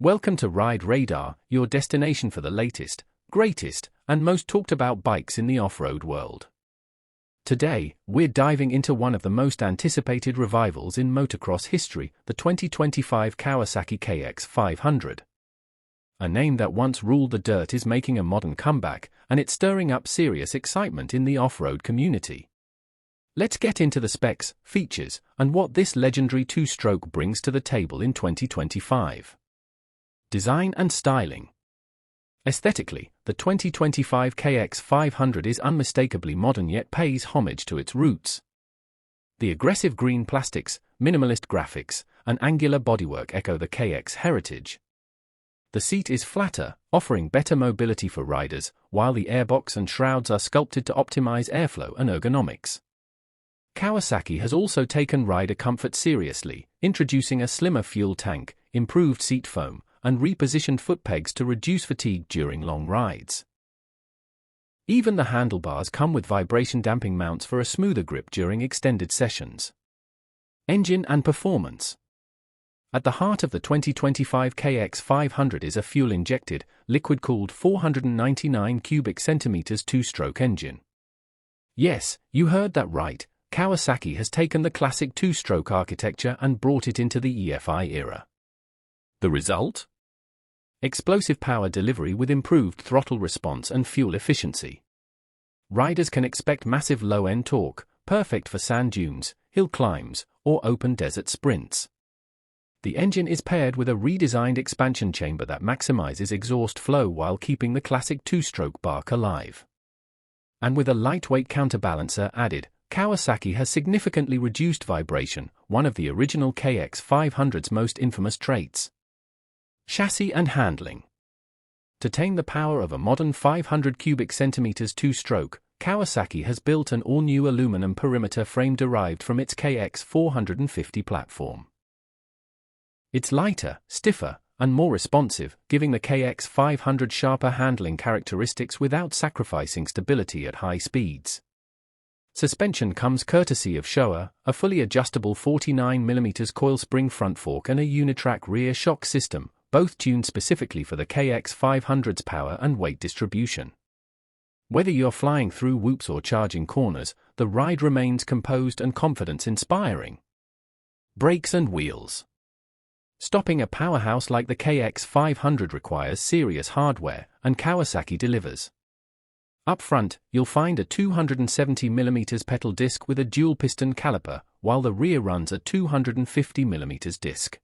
Welcome to Ride Radar, your destination for the latest, greatest, and most talked about bikes in the off-road world. Today, we're diving into one of the most anticipated revivals in motocross history, the 2025 Kawasaki KX500. A name that once ruled the dirt is making a modern comeback, and it's stirring up serious excitement in the off-road community. Let's get into the specs, features, and what this legendary two-stroke brings to the table in 2025. Design and styling. Aesthetically, the 2025 KX500 is unmistakably modern yet pays homage to its roots. The aggressive green plastics, minimalist graphics, and angular bodywork echo the KX heritage. The seat is flatter, offering better mobility for riders, while the airbox and shrouds are sculpted to optimize airflow and ergonomics. Kawasaki has also taken rider comfort seriously, introducing a slimmer fuel tank, improved seat foam, and repositioned foot pegs to reduce fatigue during long rides. Even the handlebars come with vibration-damping mounts for a smoother grip during extended sessions. Engine and performance. At the heart of the 2025 KX500 is a fuel-injected, liquid-cooled 499 cubic centimeters two-stroke engine. Yes, you heard that right, Kawasaki has taken the classic two-stroke architecture and brought it into the EFI era. The result? Explosive power delivery with improved throttle response and fuel efficiency. Riders can expect massive low-end torque, perfect for sand dunes, hill climbs, or open desert sprints. The engine is paired with a redesigned expansion chamber that maximizes exhaust flow while keeping the classic two-stroke bark alive. And with a lightweight counterbalancer added, Kawasaki has significantly reduced vibration, one of the original KX500's most infamous traits. Chassis and handling. To tame the power of a modern 500 cubic centimeters two-stroke, Kawasaki has built an all-new aluminum perimeter frame derived from its KX450 platform. It's lighter, stiffer, and more responsive, giving the KX500 sharper handling characteristics without sacrificing stability at high speeds. Suspension comes courtesy of Showa, a fully adjustable 49mm coil spring front fork and a unitrack rear shock system, both tuned specifically for the KX500's power and weight distribution. Whether you're flying through whoops or charging corners, the ride remains composed and confidence-inspiring. Brakes and wheels. Stopping a powerhouse like the KX500 requires serious hardware, and Kawasaki delivers. Up front, you'll find a 270mm pedal disc with a dual-piston caliper, while the rear runs a 250mm disc.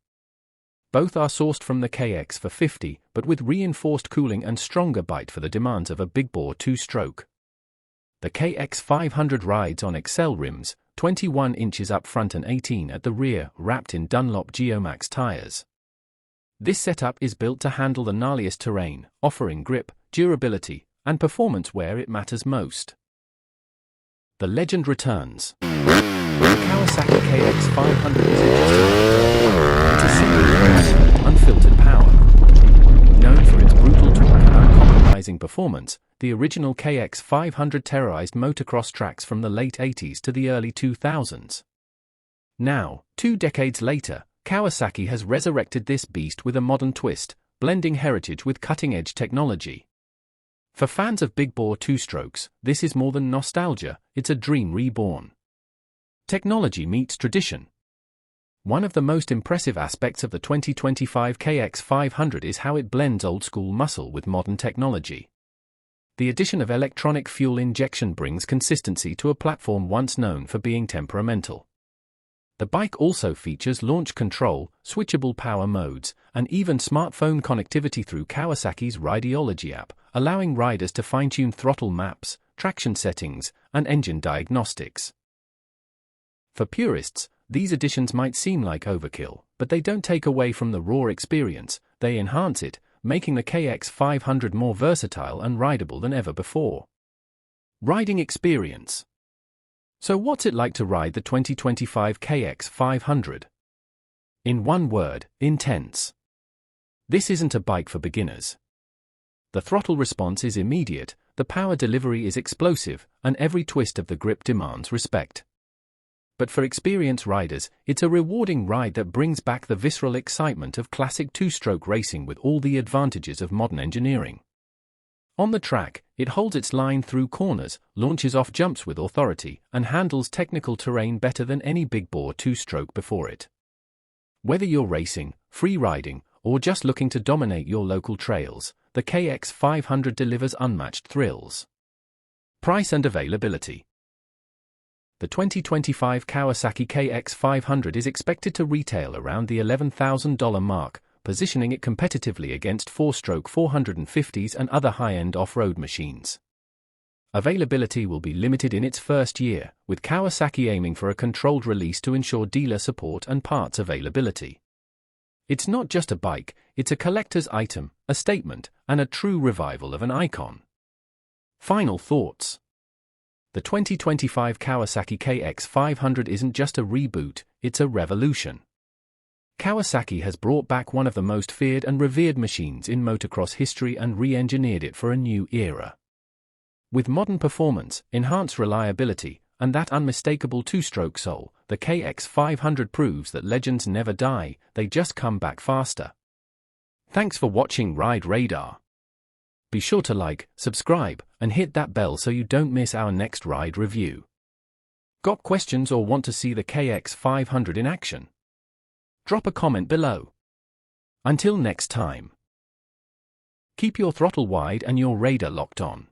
Both are sourced from the KX450, but with reinforced cooling and stronger bite for the demands of a big-bore two-stroke. The KX500 rides on Excel rims, 21 inches up front and 18 at the rear, wrapped in Dunlop Geomax tires. This setup is built to handle the gnarliest terrain, offering grip, durability, and performance where it matters most. The legend returns. The Kawasaki KX500 is into single unfiltered power. Known for its brutal torque and uncompromising performance, the original KX500 terrorized motocross tracks from the late 80s to the early 2000s. Now, 2 decades later, Kawasaki has resurrected this beast with a modern twist, blending heritage with cutting-edge technology. For fans of big-bore two-strokes, this is more than nostalgia, it's a dream reborn. Technology meets tradition. One of the most impressive aspects of the 2025 KX500 is how it blends old-school muscle with modern technology. The addition of electronic fuel injection brings consistency to a platform once known for being temperamental. The bike also features launch control, switchable power modes, and even smartphone connectivity through Kawasaki's Rideology app, allowing riders to fine-tune throttle maps, traction settings, and engine diagnostics. For purists, these additions might seem like overkill, but they don't take away from the raw experience, they enhance it, making the KX500 more versatile and rideable than ever before. Riding experience. So what's it like to ride the 2025 KX500? In one word, intense. This isn't a bike for beginners. The throttle response is immediate, the power delivery is explosive, and every twist of the grip demands respect. but for experienced riders, it's a rewarding ride that brings back the visceral excitement of classic two-stroke racing with all the advantages of modern engineering. On the track, it holds its line through corners, launches off jumps with authority, and handles technical terrain better than any big-bore two-stroke before it. Whether you're racing, free riding, or just looking to dominate your local trails, the KX500 delivers unmatched thrills. Price and availability. The 2025 Kawasaki KX500 is expected to retail around the $11,000 mark, positioning it competitively against four-stroke 450s and other high-end off-road machines. Availability will be limited in its first year, with Kawasaki aiming for a controlled release to ensure dealer support and parts availability. It's not just a bike, it's a collector's item, a statement, and a true revival of an icon. Final thoughts. The 2025 Kawasaki KX500 isn't just a reboot, it's a revolution. Kawasaki has brought back one of the most feared and revered machines in motocross history and re-engineered it for a new era. With modern performance, enhanced reliability, and that unmistakable two-stroke soul, the KX500 proves that legends never die, they just come back faster. Thanks for watching Ride Radar. Be sure to like, subscribe, and hit that bell so you don't miss our next ride review. Got questions or want to see the KX500 in action? Drop a comment below. Until next time. Keep your throttle wide and your radar locked on.